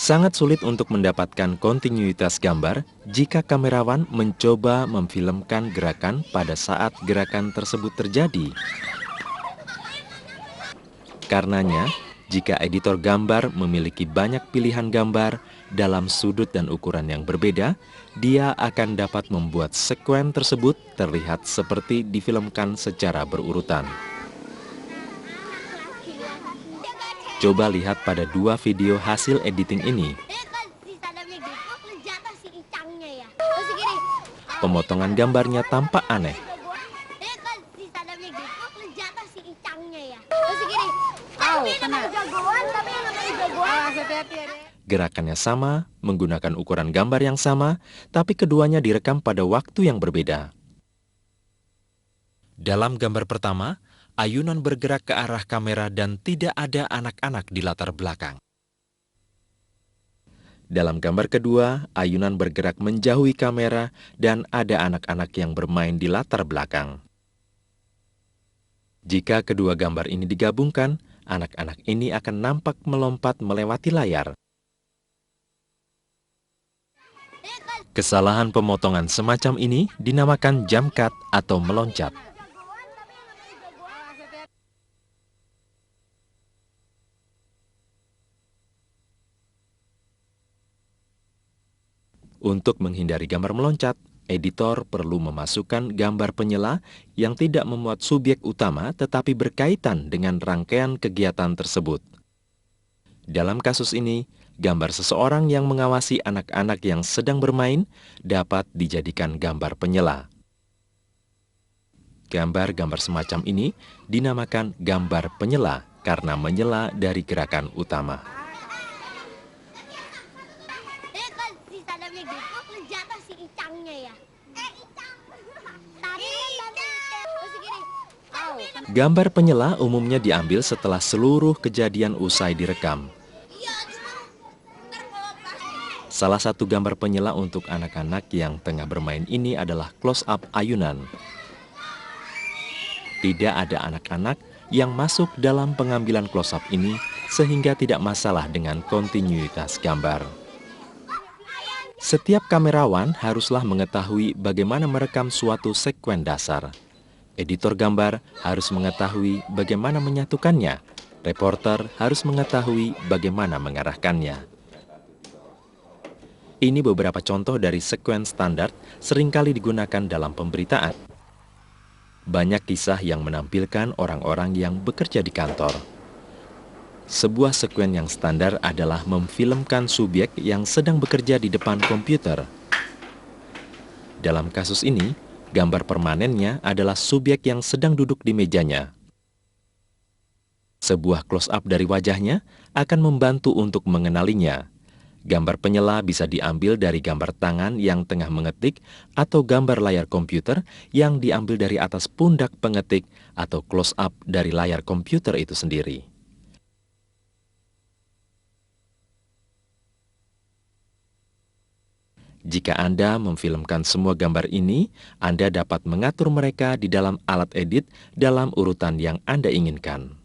Sangat sulit untuk mendapatkan kontinuitas gambar jika kamerawan mencoba memfilmkan gerakan pada saat gerakan tersebut terjadi. Karenanya, jika editor gambar memiliki banyak pilihan gambar dalam sudut dan ukuran yang berbeda, dia akan dapat membuat sekuen tersebut terlihat seperti difilmkan secara berurutan. Coba lihat pada 2 video hasil editing ini. Pemotongan gambarnya tampak aneh. Gerakannya sama, menggunakan ukuran gambar yang sama, tapi keduanya direkam pada waktu yang berbeda. Dalam gambar pertama, ayunan bergerak ke arah kamera dan tidak ada anak-anak di latar belakang. Dalam gambar kedua, ayunan bergerak menjauhi kamera dan ada anak-anak yang bermain di latar belakang. Jika kedua gambar ini digabungkan, anak-anak ini akan nampak melompat melewati layar. Kesalahan pemotongan semacam ini dinamakan jump cut atau meloncat. Untuk menghindari gambar meloncat, editor perlu memasukkan gambar penyela yang tidak memuat subjek utama tetapi berkaitan dengan rangkaian kegiatan tersebut. Dalam kasus ini, gambar seseorang yang mengawasi anak-anak yang sedang bermain dapat dijadikan gambar penyela. Gambar-gambar semacam ini dinamakan gambar penyela karena menyela dari gerakan utama. Gambar penyela umumnya diambil setelah seluruh kejadian usai direkam. Salah satu gambar penyela untuk anak-anak yang tengah bermain ini adalah close-up ayunan. Tidak ada anak-anak yang masuk dalam pengambilan close-up ini sehingga tidak masalah dengan kontinuitas gambar. Setiap kamerawan haruslah mengetahui bagaimana merekam suatu sekuen dasar. Editor gambar harus mengetahui bagaimana menyatukannya. Reporter harus mengetahui bagaimana mengarahkannya. Ini beberapa contoh dari sekuen standar seringkali digunakan dalam pemberitaan. Banyak kisah yang menampilkan orang-orang yang bekerja di kantor. Sebuah sekuen yang standar adalah memfilmkan subjek yang sedang bekerja di depan komputer. Dalam kasus ini, gambar permanennya adalah subjek yang sedang duduk di mejanya. Sebuah close-up dari wajahnya akan membantu untuk mengenalinya. Gambar penyela bisa diambil dari gambar tangan yang tengah mengetik atau gambar layar komputer yang diambil dari atas pundak pengetik atau close-up dari layar komputer itu sendiri. Jika Anda memfilmkan semua gambar ini, Anda dapat mengatur mereka di dalam alat edit dalam urutan yang Anda inginkan.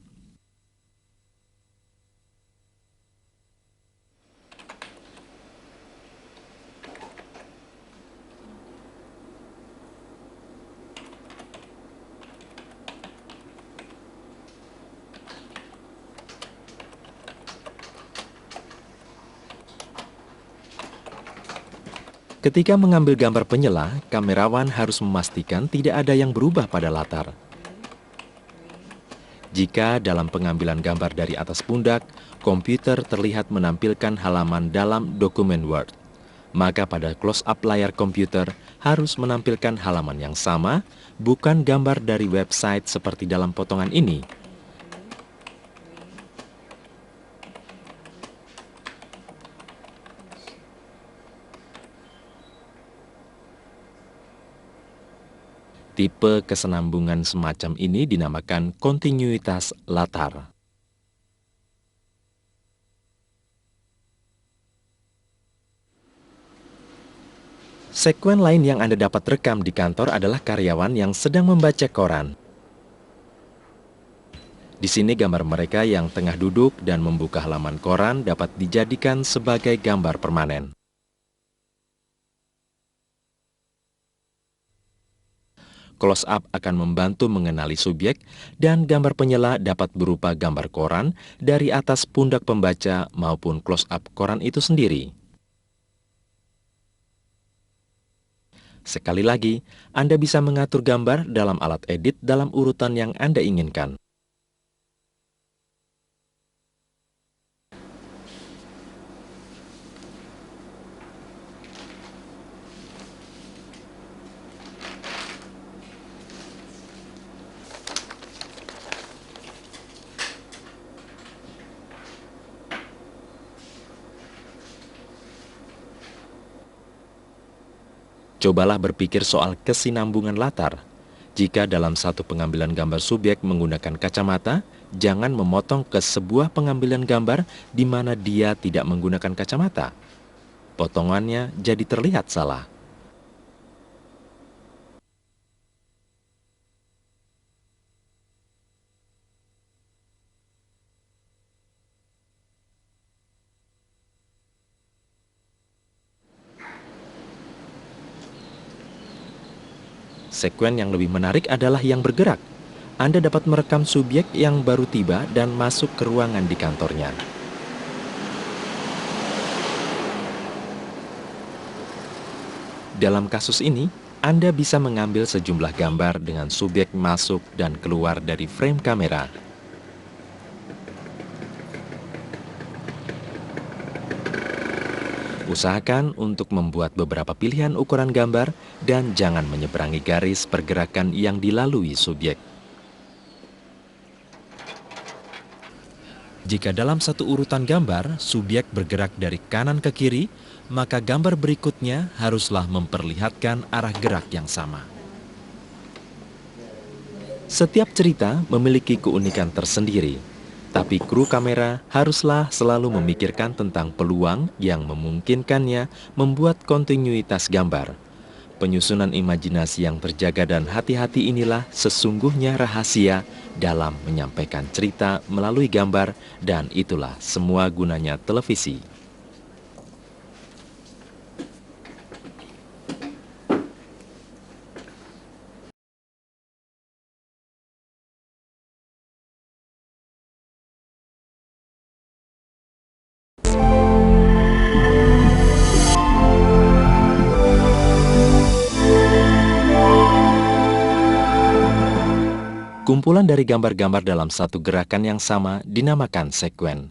Ketika mengambil gambar penyela, kamerawan harus memastikan tidak ada yang berubah pada latar. Jika dalam pengambilan gambar dari atas pundak, komputer terlihat menampilkan halaman dalam dokumen Word, maka pada close-up layar komputer harus menampilkan halaman yang sama, bukan gambar dari website seperti dalam potongan ini. Tipe kesenambungan semacam ini dinamakan kontinuitas latar. Sekuen lain yang Anda dapat rekam di kantor adalah karyawan yang sedang membaca koran. Di sini gambar mereka yang tengah duduk dan membuka halaman koran dapat dijadikan sebagai gambar permanen. Close-up akan membantu mengenali subjek, dan gambar penyela dapat berupa gambar koran dari atas pundak pembaca maupun close-up koran itu sendiri. Sekali lagi, Anda bisa mengatur gambar dalam alat edit dalam urutan yang Anda inginkan. Cobalah berpikir soal kesinambungan latar. Jika dalam satu pengambilan gambar subjek menggunakan kacamata, jangan memotong ke sebuah pengambilan gambar di mana dia tidak menggunakan kacamata. Potongannya jadi terlihat salah. Sekuen yang lebih menarik adalah yang bergerak. Anda dapat merekam subjek yang baru tiba dan masuk ke ruangan di kantornya. Dalam kasus ini, Anda bisa mengambil sejumlah gambar dengan subjek masuk dan keluar dari frame kamera. Usahakan untuk membuat beberapa pilihan ukuran gambar dan jangan menyeberangi garis pergerakan yang dilalui subjek. Jika dalam satu urutan gambar, subjek bergerak dari kanan ke kiri, maka gambar berikutnya haruslah memperlihatkan arah gerak yang sama. Setiap cerita memiliki keunikan tersendiri. Tapi kru kamera haruslah selalu memikirkan tentang peluang yang memungkinkannya membuat kontinuitas gambar. Penyusunan imajinasi yang terjaga dan hati-hati inilah sesungguhnya rahasia dalam menyampaikan cerita melalui gambar, dan itulah semua gunanya televisi. Kumpulan dari gambar-gambar dalam satu gerakan yang sama dinamakan sekuen.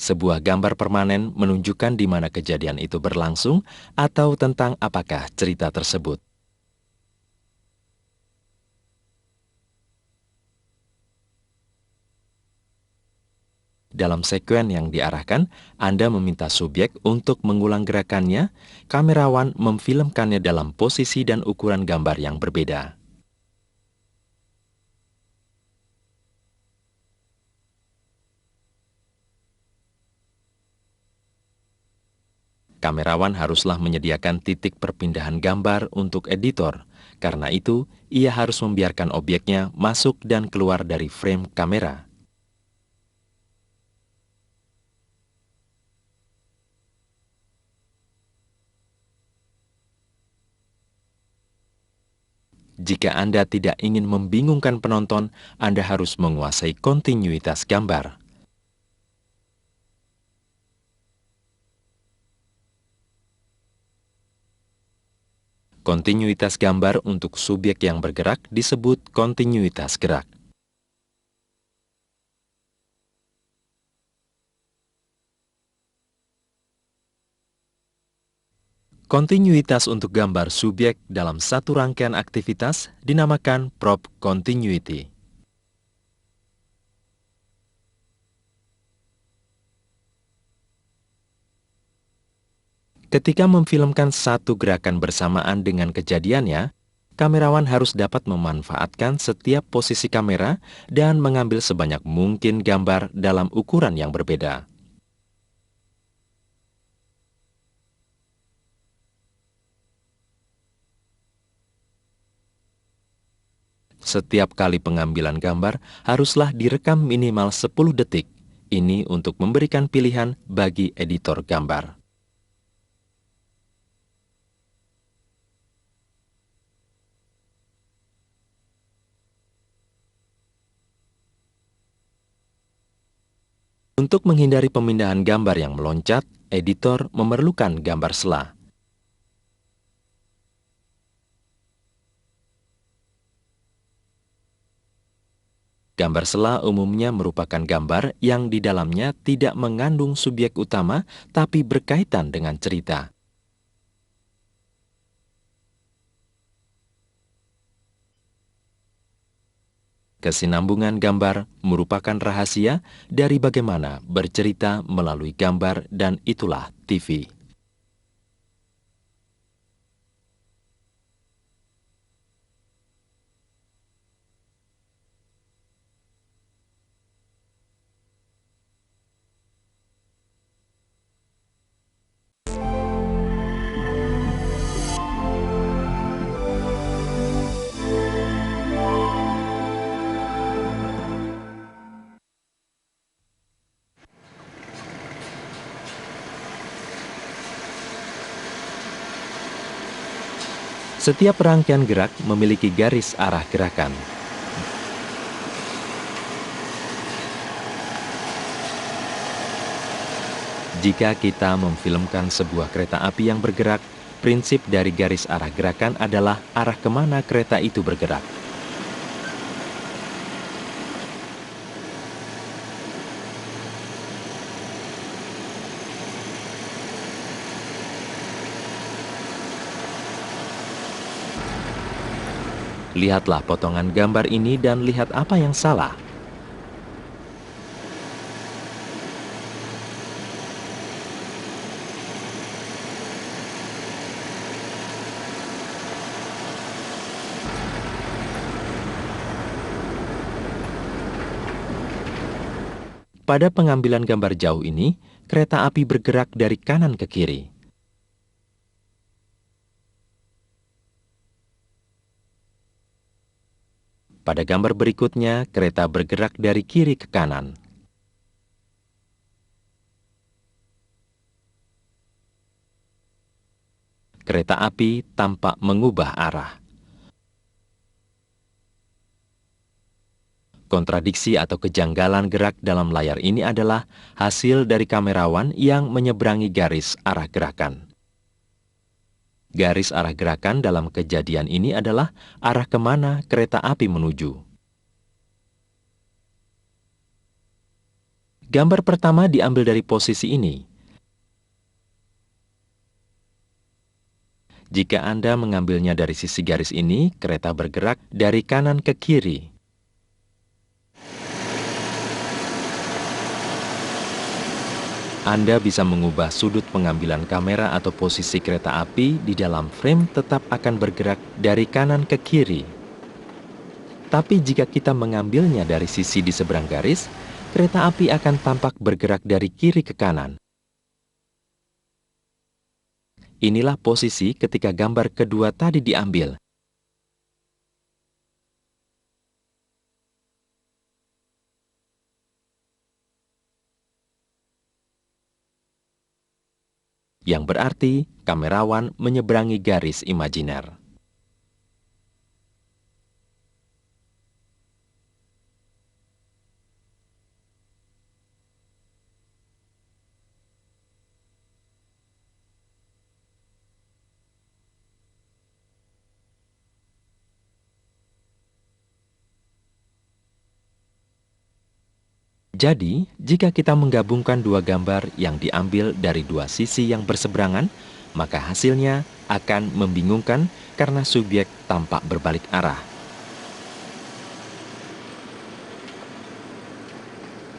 Sebuah gambar permanen menunjukkan di mana kejadian itu berlangsung atau tentang apakah cerita tersebut. Dalam sekuen yang diarahkan, Anda meminta subjek untuk mengulang gerakannya, kamerawan memfilmkannya dalam posisi dan ukuran gambar yang berbeda. Kamerawan haruslah menyediakan titik perpindahan gambar untuk editor. Karena itu, ia harus membiarkan objeknya masuk dan keluar dari frame kamera. Jika Anda tidak ingin membingungkan penonton, Anda harus menguasai kontinuitas gambar. Kontinuitas gambar untuk subjek yang bergerak disebut kontinuitas gerak. Kontinuitas untuk gambar subjek dalam satu rangkaian aktivitas dinamakan prop continuity. Ketika memfilmkan satu gerakan bersamaan dengan kejadiannya, kamerawan harus dapat memanfaatkan setiap posisi kamera dan mengambil sebanyak mungkin gambar dalam ukuran yang berbeda. Setiap kali pengambilan gambar haruslah direkam minimal 10 detik. Ini untuk memberikan pilihan bagi editor gambar. Untuk menghindari pemindahan gambar yang meloncat, editor memerlukan gambar sela. Gambar sela umumnya merupakan gambar yang di dalamnya tidak mengandung subjek utama, tapi berkaitan dengan cerita. Kesinambungan gambar merupakan rahasia dari bagaimana bercerita melalui gambar, dan itulah TV. Setiap rangkaian gerak memiliki garis arah gerakan. Jika kita memfilmkan sebuah kereta api yang bergerak, prinsip dari garis arah gerakan adalah arah kemana kereta itu bergerak. Lihatlah potongan gambar ini dan lihat apa yang salah. Pada pengambilan gambar jauh ini, kereta api bergerak dari kanan ke kiri. Pada gambar berikutnya, kereta bergerak dari kiri ke kanan. Kereta api tampak mengubah arah. Kontradiksi atau kejanggalan gerak dalam layar ini adalah hasil dari kamerawan yang menyeberangi garis arah gerakan. Garis arah gerakan dalam kejadian ini adalah arah kemana kereta api menuju. Gambar pertama diambil dari posisi ini. Jika Anda mengambilnya dari sisi garis ini, kereta bergerak dari kanan ke kiri. Anda bisa mengubah sudut pengambilan kamera atau posisi kereta api di dalam frame tetap akan bergerak dari kanan ke kiri. Tapi jika kita mengambilnya dari sisi di seberang garis, kereta api akan tampak bergerak dari kiri ke kanan. Inilah posisi ketika gambar kedua tadi diambil. Yang berarti kamerawan menyeberangi garis imajiner. Jadi, jika kita menggabungkan dua gambar yang diambil dari dua sisi yang berseberangan, maka hasilnya akan membingungkan karena subjek tampak berbalik arah.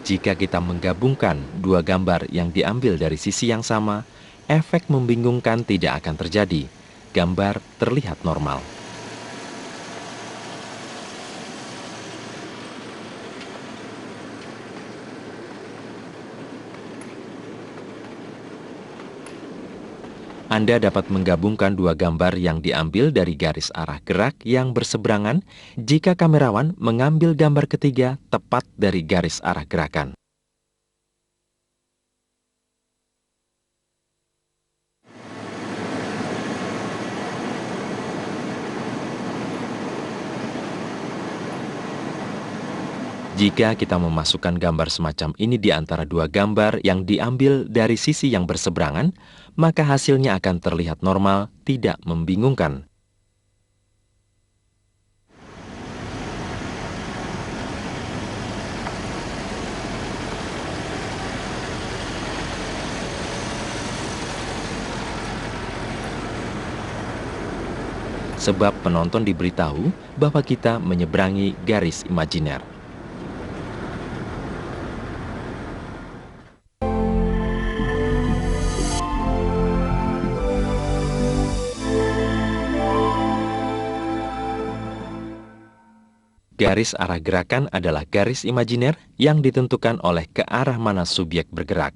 Jika kita menggabungkan dua gambar yang diambil dari sisi yang sama, efek membingungkan tidak akan terjadi. Gambar terlihat normal. Anda dapat menggabungkan dua gambar yang diambil dari garis arah gerak yang berseberangan jika kamerawan mengambil gambar ketiga tepat dari garis arah gerakan. Jika kita memasukkan gambar semacam ini di antara dua gambar yang diambil dari sisi yang berseberangan, maka hasilnya akan terlihat normal, tidak membingungkan. Sebab penonton diberitahu bahwa kita menyeberangi garis imajiner. Garis arah gerakan adalah garis imajiner yang ditentukan oleh ke arah mana subjek bergerak.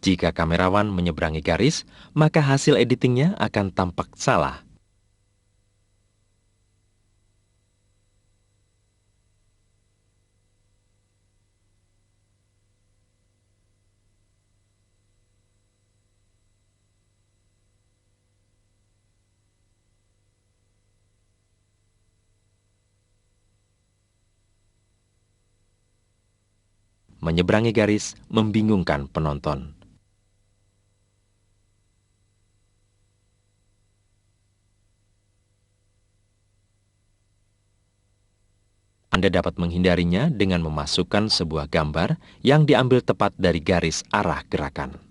Jika kamerawan menyeberangi garis, maka hasil editingnya akan tampak salah. Menyeberangi garis membingungkan penonton. Anda dapat menghindarinya dengan memasukkan sebuah gambar yang diambil tepat dari garis arah gerakan.